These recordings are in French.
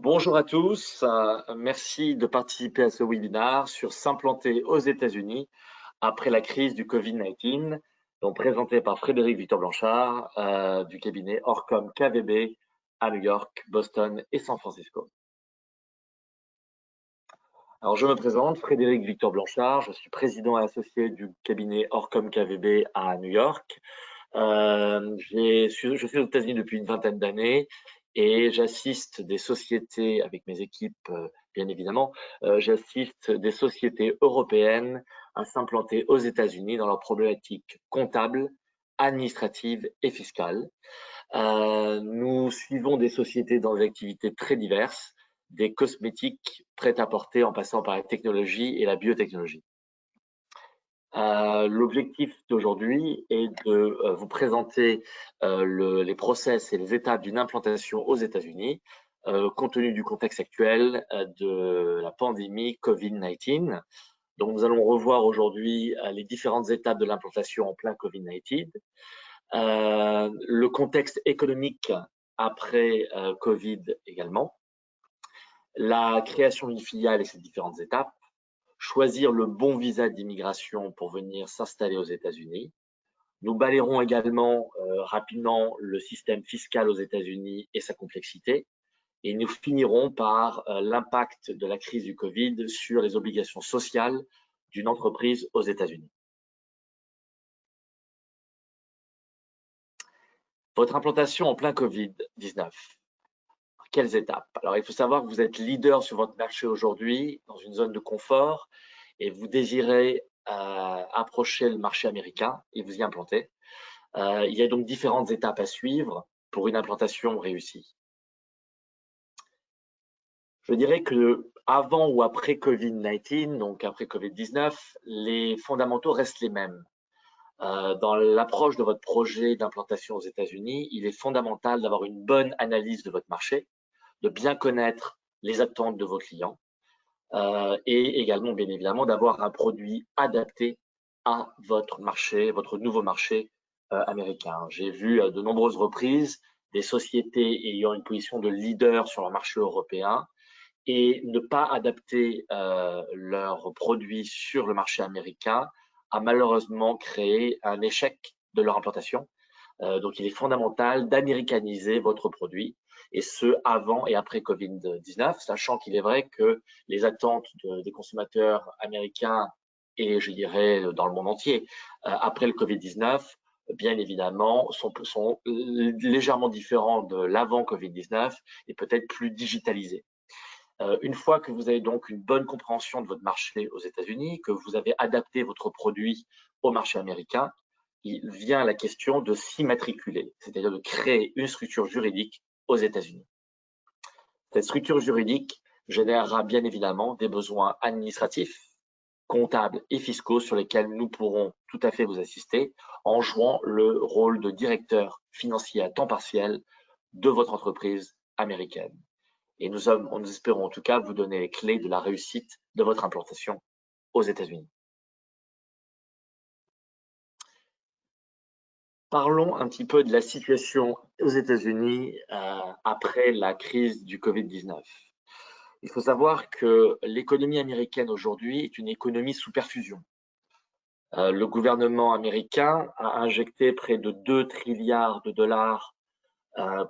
Bonjour à tous, merci de participer à ce webinaire sur s'implanter aux États-Unis après la crise du Covid-19, donc présenté par Frédéric Victor Blanchard du cabinet Orcom KVB à New York, Boston et San Francisco. Alors je me présente, Frédéric Victor Blanchard, je suis président et associé du cabinet Orcom KVB à New York. Je suis aux États-Unis depuis une vingtaine d'années et j'assiste des sociétés avec mes équipes, bien évidemment, j'assiste des sociétés européennes à s'implanter aux États-Unis dans leurs problématiques comptables, administratives et fiscales. Nous suivons des sociétés dans des activités très diverses, des cosmétiques prêt-à-porter en passant par la technologie et la biotechnologie. L'objectif d'aujourd'hui est de vous présenter les process et les étapes d'une implantation aux États-Unis, compte tenu du contexte actuel de la pandémie Covid-19. Donc, nous allons revoir aujourd'hui les différentes étapes de l'implantation en plein Covid-19, le contexte économique après Covid également, la création d'une filiale et ses différentes étapes, choisir le bon visa d'immigration pour venir s'installer aux États-Unis. Nous balayerons également rapidement le système fiscal aux États-Unis et sa complexité. Et nous finirons par l'impact de la crise du Covid sur les obligations sociales d'une entreprise aux États-Unis. Votre implantation en plein Covid-19. Quelles étapes? Alors, il faut savoir que vous êtes leader sur votre marché aujourd'hui, dans une zone de confort, et vous désirez approcher le marché américain et vous y implanter. Il y a donc différentes étapes à suivre pour une implantation réussie. Je dirais que avant ou après Covid-19, donc après Covid-19, les fondamentaux restent les mêmes. Dans l'approche de votre projet d'implantation aux États-Unis, il est fondamental d'avoir une bonne analyse de votre marché, de bien connaître les attentes de vos clients et également, bien évidemment, d'avoir un produit adapté à votre marché, votre nouveau marché américain. J'ai vu à de nombreuses reprises des sociétés ayant une position de leader sur le marché européen et ne pas adapter leurs produits sur le marché américain a malheureusement créé un échec de leur implantation. Donc, il est fondamental d'américaniser votre produit, et ce, avant et après Covid-19, sachant qu'il est vrai que les attentes des consommateurs américains et, je dirais, dans le monde entier, après le Covid-19, bien évidemment, sont légèrement différents de l'avant Covid-19 et peut-être plus digitalisés. Une fois que vous avez donc une bonne compréhension de votre marché aux États-Unis, que vous avez adapté votre produit au marché américain, il vient la question de s'immatriculer, c'est-à-dire de créer une structure juridique aux États-Unis. Cette structure juridique générera bien évidemment des besoins administratifs, comptables et fiscaux sur lesquels nous pourrons tout à fait vous assister en jouant le rôle de directeur financier à temps partiel de votre entreprise américaine. Et nous espérons en tout cas vous donner les clés de la réussite de votre implantation aux États-Unis. Parlons un petit peu de la situation aux États-Unis après la crise du Covid-19. Il faut savoir que l'économie américaine aujourd'hui est une économie sous perfusion. Le gouvernement américain a injecté près de 2 trilliards de dollars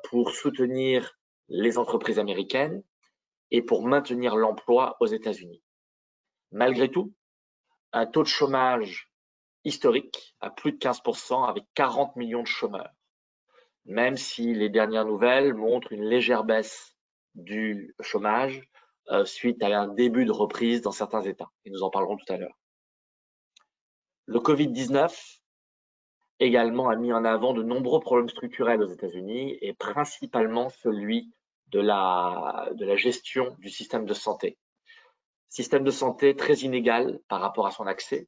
pour soutenir les entreprises américaines et pour maintenir l'emploi aux États-Unis. Malgré tout, un taux de chômage historique à plus de 15% avec 40 millions de chômeurs, même si les dernières nouvelles montrent une légère baisse du chômage suite à un début de reprise dans certains États, et nous en parlerons tout à l'heure. Le Covid-19 également a mis en avant de nombreux problèmes structurels aux États-Unis et principalement celui de la gestion du système de santé. Système de santé très inégal par rapport à son accès,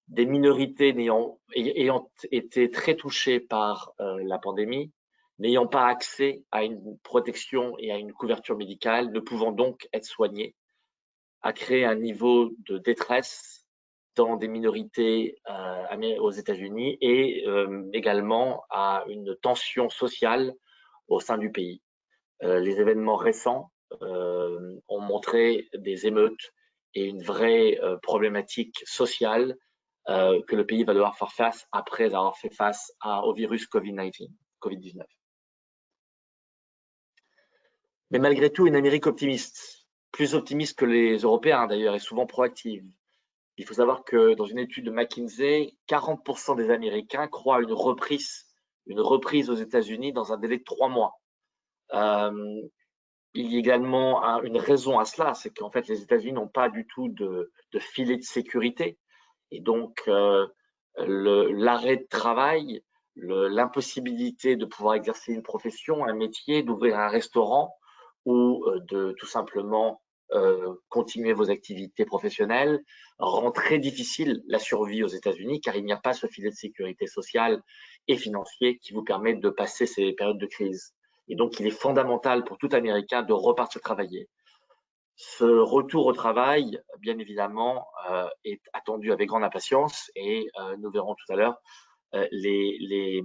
des minorités ayant été très touchées par la pandémie, n'ayant pas accès à une protection et à une couverture médicale, ne pouvant donc être soignées, a créé un niveau de détresse dans des minorités aux États-Unis et également à une tension sociale au sein du pays. Les événements récents ont montré des émeutes et une vraie problématique sociale que le pays va devoir faire face après avoir fait face au virus Covid-19. Mais malgré tout, une Amérique optimiste, plus optimiste que les Européens d'ailleurs, et souvent proactive. Il faut savoir que dans une étude de McKinsey, 40% des Américains croient à une reprise aux États-Unis dans un délai de 3 mois. Il y a également une raison à cela, c'est qu'en fait les États-Unis n'ont pas du tout de filet de sécurité, et donc l'arrêt de travail, l'impossibilité de pouvoir exercer une profession, un métier, d'ouvrir un restaurant ou de tout simplement continuer vos activités professionnelles rend très difficile la survie aux États-Unis, car il n'y a pas ce filet de sécurité sociale et financier qui vous permet de passer ces périodes de crise. Et donc, il est fondamental pour tout Américain de repartir travailler. Ce retour au travail, bien évidemment, est attendu avec grande impatience, et nous verrons tout à l'heure le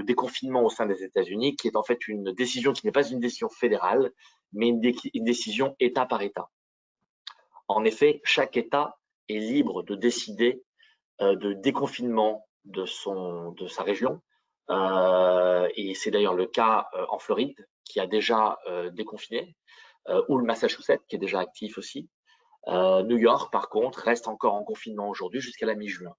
déconfinement au sein des États-Unis, qui est en fait une décision qui n'est pas une décision fédérale, mais une décision État par État. En effet, chaque État est libre de décider de déconfinement de sa région, et c'est d'ailleurs le cas en Floride, qui a déjà déconfiné, ou le Massachusetts, qui est déjà actif aussi. New York, par contre, reste encore en confinement aujourd'hui jusqu'à la mi-juin.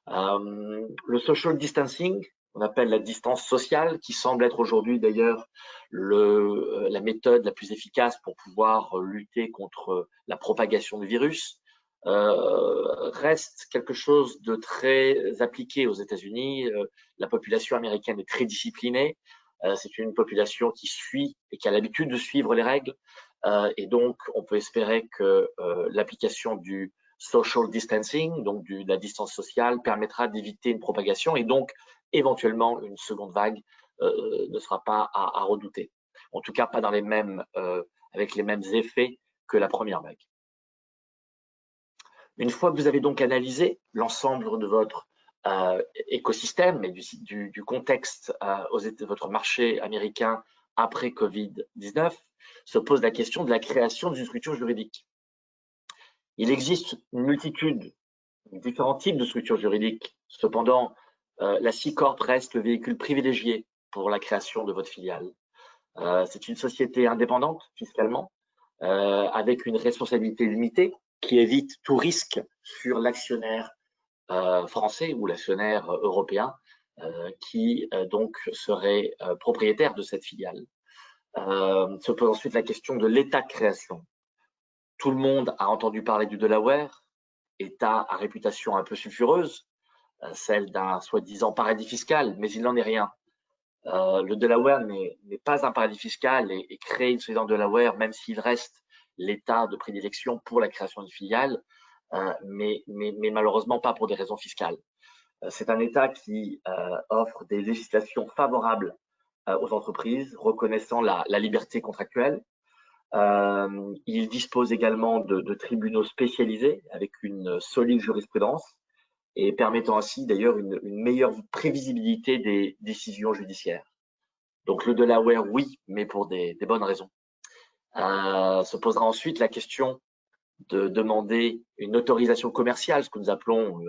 Le social distancing, on appelle la distance sociale, qui semble être aujourd'hui d'ailleurs la méthode la plus efficace pour pouvoir lutter contre la propagation du virus, reste quelque chose de très appliqué aux États-Unis. La population américaine est très disciplinée. C'est une population qui suit et qui a l'habitude de suivre les règles. Et donc, on peut espérer que l'application du social distancing, donc de la distance sociale, permettra d'éviter une propagation, et donc éventuellement une seconde vague ne sera pas à redouter. En tout cas, pas dans avec les mêmes effets que la première vague. Une fois que vous avez donc analysé l'ensemble de votre écosystème et du contexte de votre marché américain après Covid-19, se pose la question de la création d'une structure juridique. Il existe une multitude, différents types de structures juridiques. Cependant, la C-Corp reste le véhicule privilégié pour la création de votre filiale. C'est une société indépendante fiscalement, avec une responsabilité limitée qui évite tout risque sur l'actionnaire français ou l'actionnaire européen qui donc serait propriétaire de cette filiale. Se pose ensuite la question de l'état de création. Tout le monde a entendu parler du Delaware, État à réputation un peu sulfureuse, celle d'un soi-disant paradis fiscal, mais il n'en est rien. Le Delaware n'est pas un paradis fiscal, et créer une société en Delaware, même s'il reste l'État de prédilection pour la création d'une filiale, mais malheureusement pas pour des raisons fiscales. C'est un État qui offre des législations favorables aux entreprises, reconnaissant la liberté contractuelle. Il dispose également de tribunaux spécialisés avec une solide jurisprudence, et permettant ainsi d'ailleurs une meilleure prévisibilité des décisions judiciaires. Donc le Delaware, oui, mais pour des bonnes raisons. Se posera ensuite la question de demander une autorisation commerciale, ce que nous appelons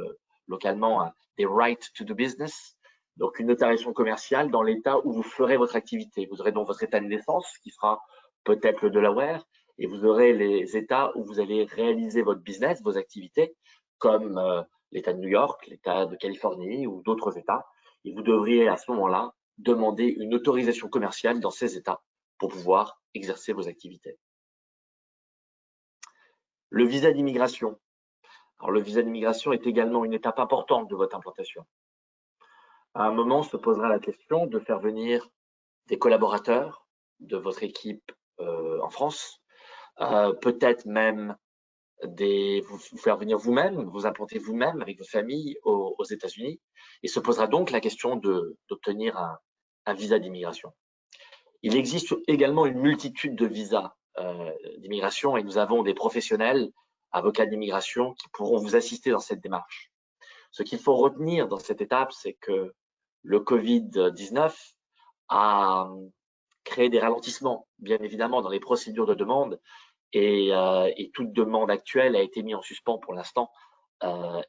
localement des rights to do business, donc une autorisation commerciale dans l'état où vous ferez votre activité. Vous aurez donc votre état de naissance, qui sera peut-être le Delaware, et vous aurez les états où vous allez réaliser votre business, vos activités, comme l'État de New York, l'État de Californie ou d'autres États. Et vous devriez à ce moment-là demander une autorisation commerciale dans ces États pour pouvoir exercer vos activités. Le visa d'immigration. Alors, le visa d'immigration est également une étape importante de votre implantation. À un moment, se posera la question de faire venir des collaborateurs de votre équipe en France, peut-être même vous faire venir vous-même, vous implanter vous-même avec votre famille aux États-Unis, et se posera donc la question d'obtenir un visa d'immigration. Il existe également une multitude de visas d'immigration, et nous avons des professionnels, avocats d'immigration, qui pourront vous assister dans cette démarche. Ce qu'il faut retenir dans cette étape, c'est que le Covid-19 a créer des ralentissements, bien évidemment, dans les procédures de demande. Et toute demande actuelle a été mise en suspens pour l'instant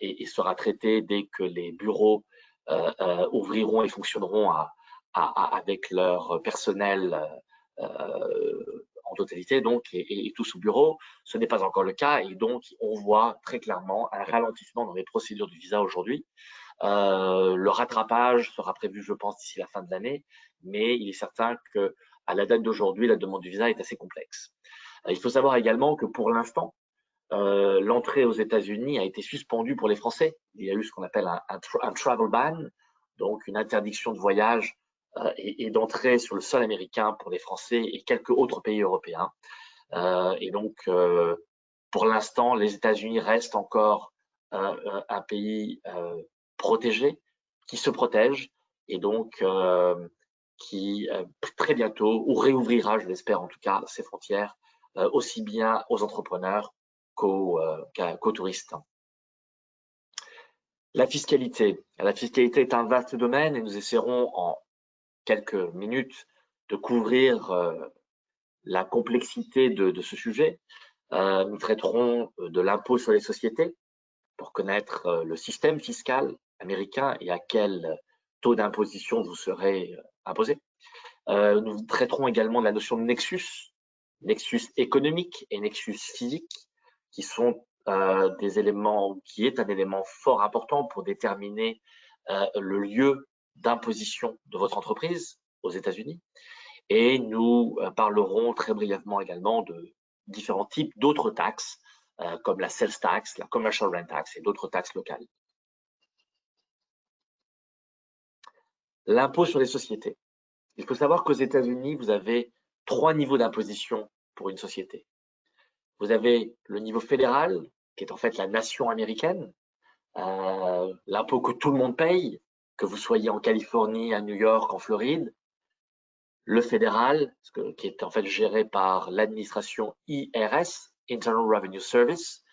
et sera traitée dès que les bureaux ouvriront et fonctionneront avec leur personnel en totalité, donc, et tous au bureau. Ce n'est pas encore le cas, et donc on voit très clairement un ralentissement dans les procédures du visa aujourd'hui. Le rattrapage sera prévu, je pense, d'ici la fin de l'année, mais il est certain que à la date d'aujourd'hui, la demande du visa est assez complexe. Il faut savoir également que pour l'instant, l'entrée aux États-Unis a été suspendue pour les Français. Il y a eu ce qu'on appelle un travel ban, donc une interdiction de voyage et d'entrée sur le sol américain pour les Français et quelques autres pays européens. Et donc, pour l'instant, les États-Unis restent encore un pays protégé, qui se protège et donc qui très bientôt, ou réouvrira, je l'espère en tout cas, ses frontières aussi bien aux entrepreneurs qu'aux touristes. La fiscalité. La fiscalité est un vaste domaine et nous essaierons en quelques minutes de couvrir la complexité de ce sujet. Nous traiterons de l'impôt sur les sociétés pour connaître le système fiscal américain et à quel taux d'imposition vous serez imposé. Nous traiterons également de la notion de nexus économique et nexus physique, qui sont des éléments, qui est un élément fort important pour déterminer le lieu d'imposition de votre entreprise aux États-Unis. Et nous parlerons très brièvement également de différents types d'autres taxes, comme la sales tax, la commercial rent tax et d'autres taxes locales. L'impôt sur les sociétés. Il faut savoir qu'aux États-Unis, vous avez 3 niveaux d'imposition pour une société. Vous avez le niveau fédéral, qui est en fait la nation américaine, l'impôt que tout le monde paye, que vous soyez en Californie, à New York, en Floride. Le fédéral, qui est en fait géré par l'administration IRS, Internal Revenue Service,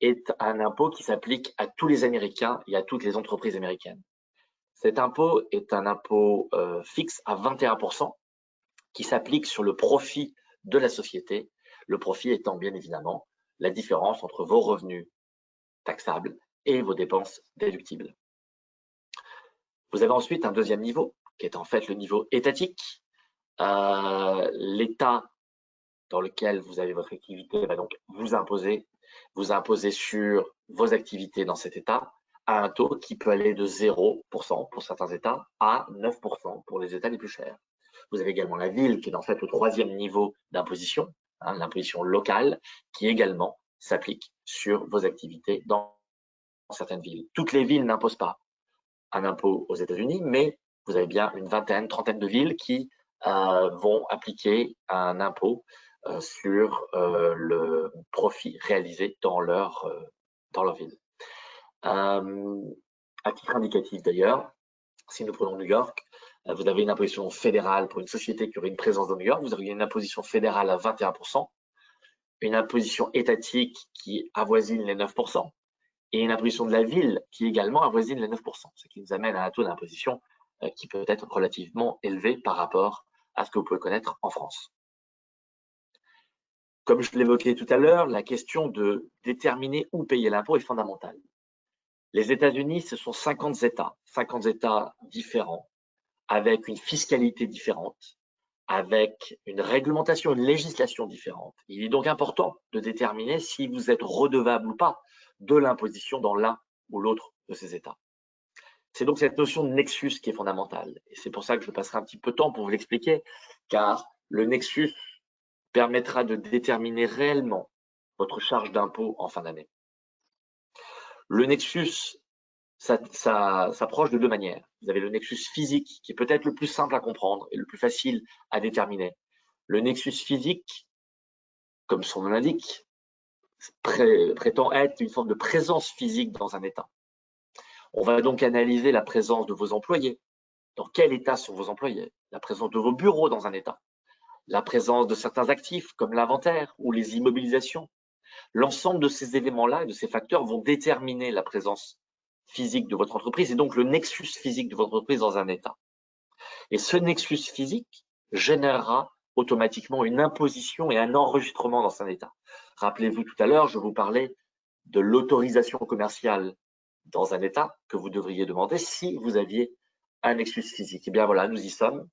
est un impôt qui s'applique à tous les Américains et à toutes les entreprises américaines. Cet impôt est un impôt fixe à 21% qui s'applique sur le profit de la société, le profit étant bien évidemment la différence entre vos revenus taxables et vos dépenses déductibles. Vous avez ensuite un deuxième niveau, qui est en fait le niveau étatique. L'État dans lequel vous avez votre activité va donc vous imposer sur vos activités dans cet État à un taux qui peut aller de 0% pour certains États à 9% pour les États les plus chers. Vous avez également la ville qui est en fait le troisième niveau d'imposition, l'imposition locale, qui également s'applique sur vos activités dans certaines villes. Toutes les villes n'imposent pas un impôt aux États-Unis, mais vous avez bien une vingtaine, trentaine de villes qui vont appliquer un impôt sur le profit réalisé dans leur ville. À titre indicatif d'ailleurs, si nous prenons New York, vous avez une imposition fédérale pour une société qui aurait une présence dans New York, vous auriez une imposition fédérale à 21%, une imposition étatique qui avoisine les 9%, et une imposition de la ville qui également avoisine les 9%, ce qui nous amène à un taux d'imposition qui peut être relativement élevé par rapport à ce que vous pouvez connaître en France. Comme je l'évoquais tout à l'heure, la question de déterminer où payer l'impôt est fondamentale. Les États-Unis, ce sont 50 États différents, avec une fiscalité différente, avec une réglementation, une législation différente. Il est donc important de déterminer si vous êtes redevable ou pas de l'imposition dans l'un ou l'autre de ces États. C'est donc cette notion de nexus qui est fondamentale. Et c'est pour ça que je passerai un petit peu de temps pour vous l'expliquer, car le nexus permettra de déterminer réellement votre charge d'impôt en fin d'année. Le nexus s'approche de deux manières. Vous avez le nexus physique, qui est peut-être le plus simple à comprendre et le plus facile à déterminer. Le nexus physique, comme son nom l'indique, prétend être une forme de présence physique dans un État. On va donc analyser la présence de vos employés. Dans quel État sont vos employés? La présence de vos bureaux dans un État. La présence de certains actifs comme l'inventaire ou les immobilisations. L'ensemble de ces éléments-là et de ces facteurs vont déterminer la présence physique de votre entreprise et donc le nexus physique de votre entreprise dans un État. Et ce nexus physique générera automatiquement une imposition et un enregistrement dans un État. Rappelez-vous tout à l'heure, je vous parlais de l'autorisation commerciale dans un État que vous devriez demander si vous aviez un nexus physique. Et bien voilà, nous y sommes.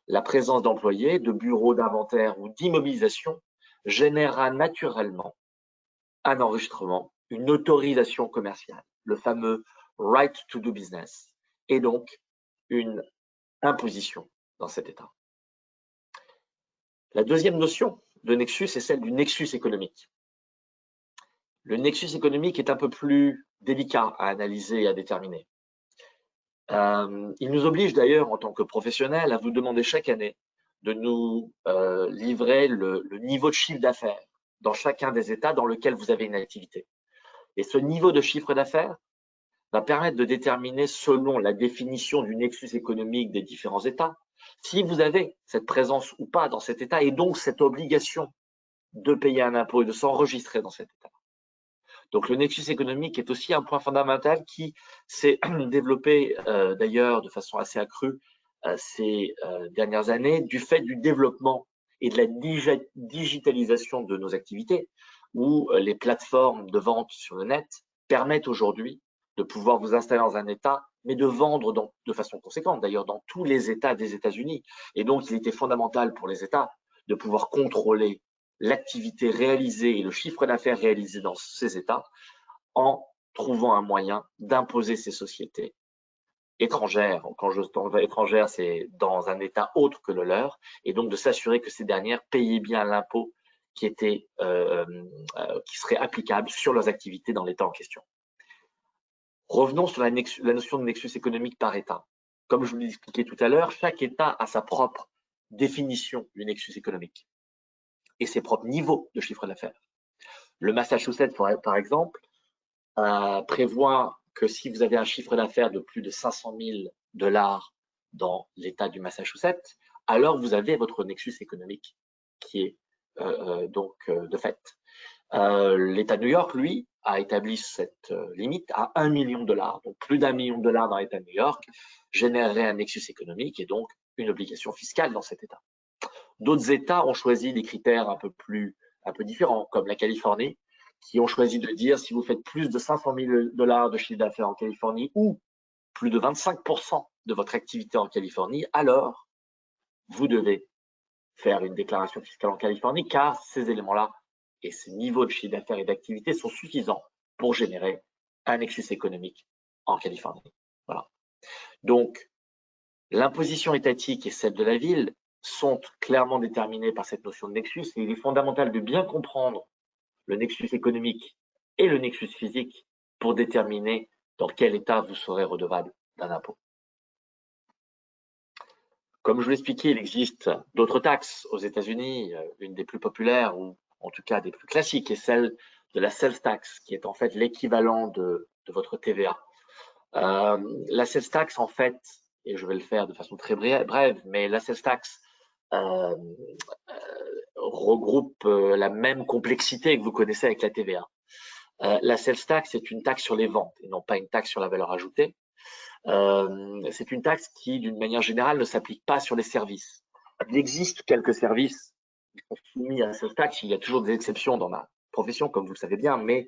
La présence d'employés, de bureaux d'inventaire ou d'immobilisation générera naturellement un enregistrement, une autorisation commerciale, le fameux right to do business, et donc une imposition dans cet État. La deuxième notion de nexus est celle du nexus économique. Le nexus économique est un peu plus délicat à analyser et à déterminer. Il nous oblige d'ailleurs, en tant que professionnels, à vous demander chaque année de nous livrer le niveau de chiffre d'affaires dans chacun des États dans lesquels vous avez une activité. Et ce niveau de chiffre d'affaires va permettre de déterminer, selon la définition du nexus économique des différents États, si vous avez cette présence ou pas dans cet État, et donc cette obligation de payer un impôt et de s'enregistrer dans cet État. Donc le nexus économique est aussi un point fondamental qui s'est développé d'ailleurs de façon assez accrue ces dernières années du fait du développement et de la digitalisation de nos activités, où les plateformes de vente sur le net permettent aujourd'hui de pouvoir vous installer dans un État, mais de vendre de façon conséquente, d'ailleurs dans tous les États des États-Unis. Et donc, il était fondamental pour les États de pouvoir contrôler l'activité réalisée et le chiffre d'affaires réalisé dans ces États en trouvant un moyen d'imposer ces sociétés étrangères. Quand je dis étrangères, c'est dans un État autre que le leur, et donc de s'assurer que ces dernières payaient bien l'impôt qui serait applicable sur leurs activités dans l'État en question. Revenons sur la notion de nexus économique par État. Comme je vous l'ai expliqué tout à l'heure, chaque État a sa propre définition du nexus économique et ses propres niveaux de chiffre d'affaires. Le Massachusetts, par exemple, prévoit que si vous avez un chiffre d'affaires de plus de 500 000 $ dans l'État du Massachusetts, alors vous avez votre nexus économique qui est de fait. L'État de New York, lui, a établi cette limite à 1 million de $. Donc plus d'1 million de $ dans l'État de New York générerait un nexus économique et donc une obligation fiscale dans cet État. D'autres États ont choisi des critères un peu différents, comme la Californie, qui ont choisi de dire si vous faites plus de 500 000 $ de chiffre d'affaires en Californie ou plus de 25% de votre activité en Californie, alors vous devez faire une déclaration fiscale en Californie, car ces éléments-là et ces niveaux de chiffre d'affaires et d'activité sont suffisants pour générer un nexus économique en Californie. Voilà. Donc, l'imposition étatique et celle de la ville sont clairement déterminées par cette notion de nexus, et il est fondamental de bien comprendre le nexus économique et le nexus physique pour déterminer dans quel état vous serez redevable d'un impôt. Comme je vous l'expliquais, il existe d'autres taxes aux États-Unis. Une des plus populaires, ou en tout cas des plus classiques, est celle de la sales tax, qui est en fait l'équivalent de votre TVA. La sales tax, en fait, et je vais le faire de façon très brève, mais la sales tax regroupe la même complexité que vous connaissez avec la TVA. La sales tax est une taxe sur les ventes et non pas une taxe sur la valeur ajoutée. C'est une taxe qui, d'une manière générale, ne s'applique pas sur les services. Il existe quelques services qui sont soumis à cette taxe. Il y a toujours des exceptions dans ma profession, comme vous le savez bien, mais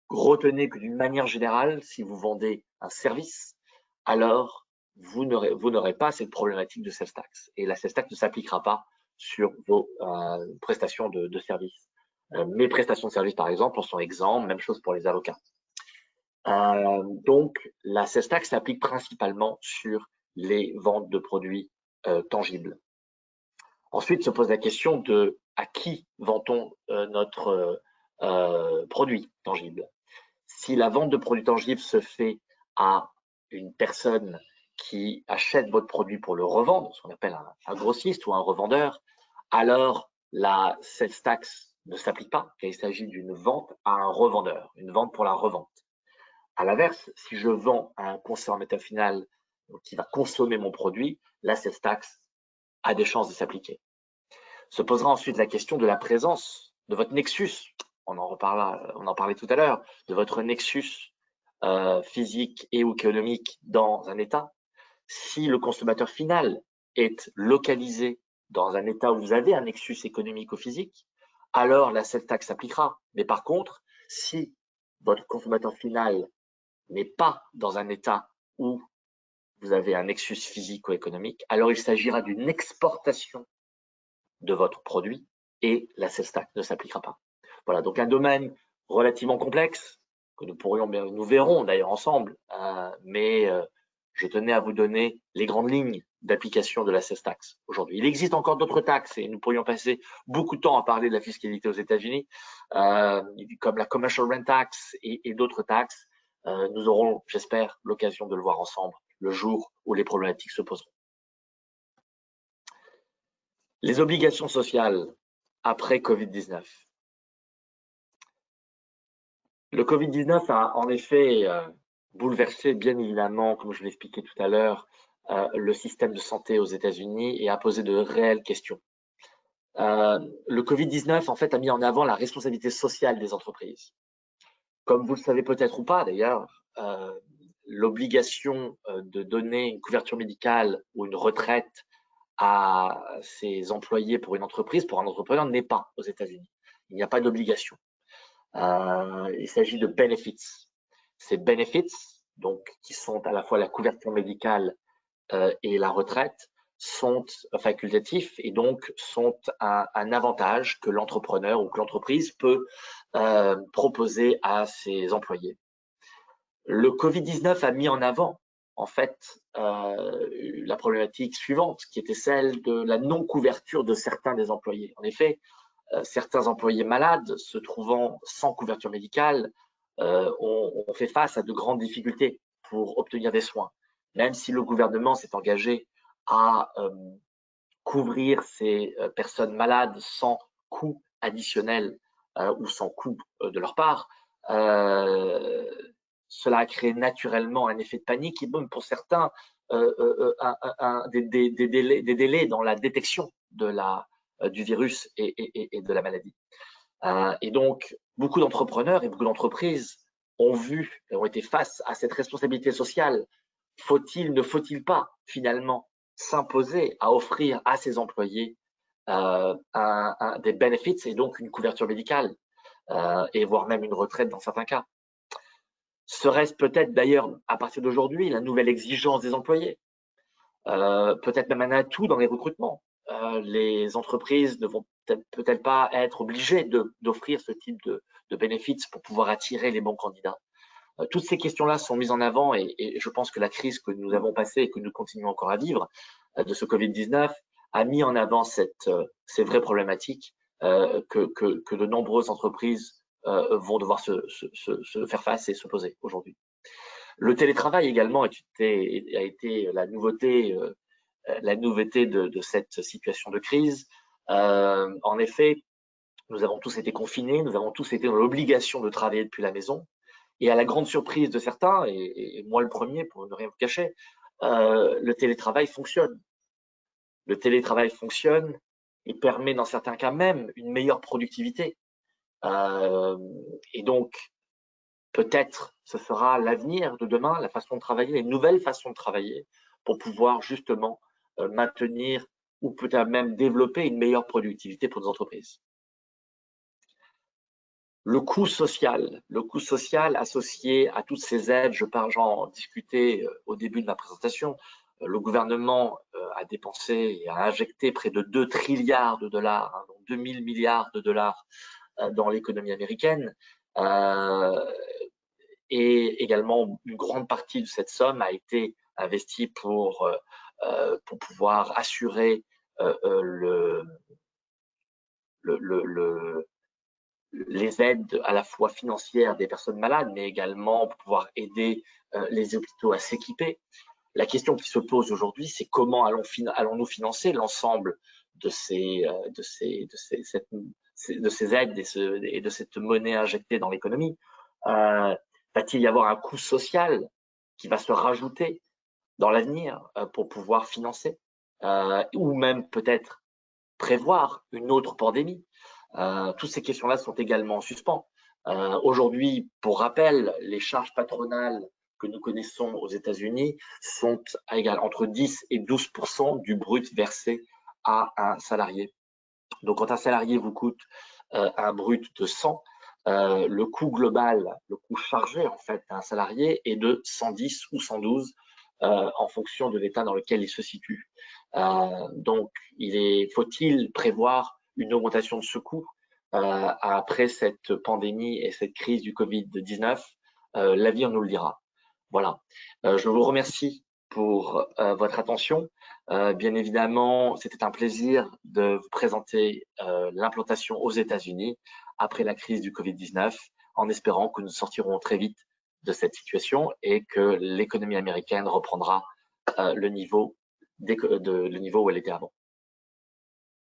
retenez que d'une manière générale, si vous vendez un service, alors vous n'aurez pas cette problématique de sales tax. Et la sales tax ne s'appliquera pas sur vos prestations de services. Mes prestations de services, par exemple, en sont exemptes, même chose pour les avocats. Donc, la sales tax s'applique principalement sur les ventes de produits tangibles. Ensuite, se pose la question de à qui vend-on notre produit tangible. Si la vente de produits tangibles se fait à une personne qui achète votre produit pour le revendre, ce qu'on appelle un grossiste ou un revendeur, alors la sales tax ne s'applique pas, car il s'agit d'une vente à un revendeur, une vente pour la revente. À l'inverse, si je vends à un consommateur final qui va consommer mon produit, la sales tax a des chances de s'appliquer. Se posera ensuite la question de la présence de votre nexus. On en parlait tout à l'heure, de votre nexus physique et ou économique dans un État. Si le consommateur final est localisé dans un État où vous avez un nexus économique ou physique, alors la sales tax s'appliquera. Mais par contre, si votre consommateur final n'est pas dans un État où vous avez un nexus physique ou économique, alors il s'agira d'une exportation de votre produit et la sales tax ne s'appliquera pas. Voilà, donc un domaine relativement complexe que nous verrons d'ailleurs ensemble, mais je tenais à vous donner les grandes lignes d'application de la sales tax aujourd'hui. Il existe encore d'autres taxes et nous pourrions passer beaucoup de temps à parler de la fiscalité aux États-Unis, comme la commercial rent tax et d'autres taxes. Nous aurons, j'espère, l'occasion de le voir ensemble le jour où les problématiques se poseront. Les obligations sociales après Covid-19. Le Covid-19 a en effet bouleversé, bien évidemment, comme je l'expliquais tout à l'heure, le système de santé aux États-Unis et a posé de réelles questions. Le Covid-19, en fait, a mis en avant la responsabilité sociale des entreprises. Comme vous le savez peut-être ou pas, d'ailleurs, l'obligation de donner une couverture médicale ou une retraite à ses employés pour une entreprise, pour un entrepreneur, n'est pas aux États-Unis. Il n'y a pas d'obligation. Il s'agit de benefits. Ces benefits, donc, qui sont à la fois la couverture médicale et la retraite, sont facultatifs et donc sont un avantage que l'entrepreneur ou que l'entreprise peut proposer à ses employés. Le Covid-19 a mis en avant, en fait, la problématique suivante, qui était celle de la non-couverture de certains des employés. En effet, certains employés malades se trouvant sans couverture médicale ont fait face à de grandes difficultés pour obtenir des soins. Même si le gouvernement s'est engagé à couvrir ces personnes malades sans coût additionnel ou sans coût de leur part, cela a créé naturellement un effet de panique et même pour certains des délais dans la détection du virus et de la maladie. Et donc, beaucoup d'entrepreneurs et beaucoup d'entreprises ont été face à cette responsabilité sociale. Faut-il, ne faut-il pas finalement s'imposer à offrir à ses employés des benefits et donc une couverture médicale et voire même une retraite dans certains cas. Serait-ce peut-être d'ailleurs à partir d'aujourd'hui la nouvelle exigence des employés, peut-être même un atout dans les recrutements. Les entreprises ne vont peut-être pas être obligées d'offrir ce type de benefits pour pouvoir attirer les bons candidats. Toutes ces questions-là sont mises en avant et je pense que la crise que nous avons passée et que nous continuons encore à vivre de ce Covid-19 a mis en avant ces vraies problématiques que de nombreuses entreprises vont devoir se faire face et se poser aujourd'hui. Le télétravail également a été la nouveauté de cette situation de crise. En effet, nous avons tous été confinés, nous avons tous été dans l'obligation de travailler depuis la maison. Et à la grande surprise de certains, et moi le premier pour ne rien vous cacher, le télétravail fonctionne. Le télétravail fonctionne et permet dans certains cas même une meilleure productivité. Et donc, peut-être ce sera l'avenir de demain, la façon de travailler, les nouvelles façons de travailler pour pouvoir justement maintenir ou peut-être même développer une meilleure productivité pour nos entreprises. Le coût social associé à toutes ces aides, j'en discutais au début de ma présentation. Le gouvernement a dépensé et a injecté près de 2 trilliards de dollars, donc 2000 milliards de dollars dans l'économie américaine. Et également, une grande partie de cette somme a été investie pour pouvoir assurer les aides à la fois financières des personnes malades, mais également pour pouvoir aider les hôpitaux à s'équiper. La question qui se pose aujourd'hui, c'est comment allons-nous financer l'ensemble de ces aides et de cette monnaie injectée dans l'économie. Va-t-il y avoir un coût social qui va se rajouter dans l'avenir pour pouvoir financer ou même peut-être prévoir une autre pandémie? Toutes ces questions-là sont également en suspens. Aujourd'hui, pour rappel, les charges patronales que nous connaissons aux États-Unis sont égales entre 10 et 12% du brut versé à un salarié. Donc, quand un salarié vous coûte un brut de 100, le coût global, le coût chargé en fait d'un salarié est de 110 ou 112 en fonction de l'état dans lequel il se situe. Donc, faut-il prévoir une augmentation de ce coût après cette pandémie et cette crise du Covid-19? L'avenir nous le dira. Voilà. Je vous remercie pour votre attention. Bien évidemment, c'était un plaisir de vous présenter l'implantation aux États-Unis après la crise du Covid-19, en espérant que nous sortirons très vite de cette situation et que l'économie américaine reprendra le niveau où elle était avant.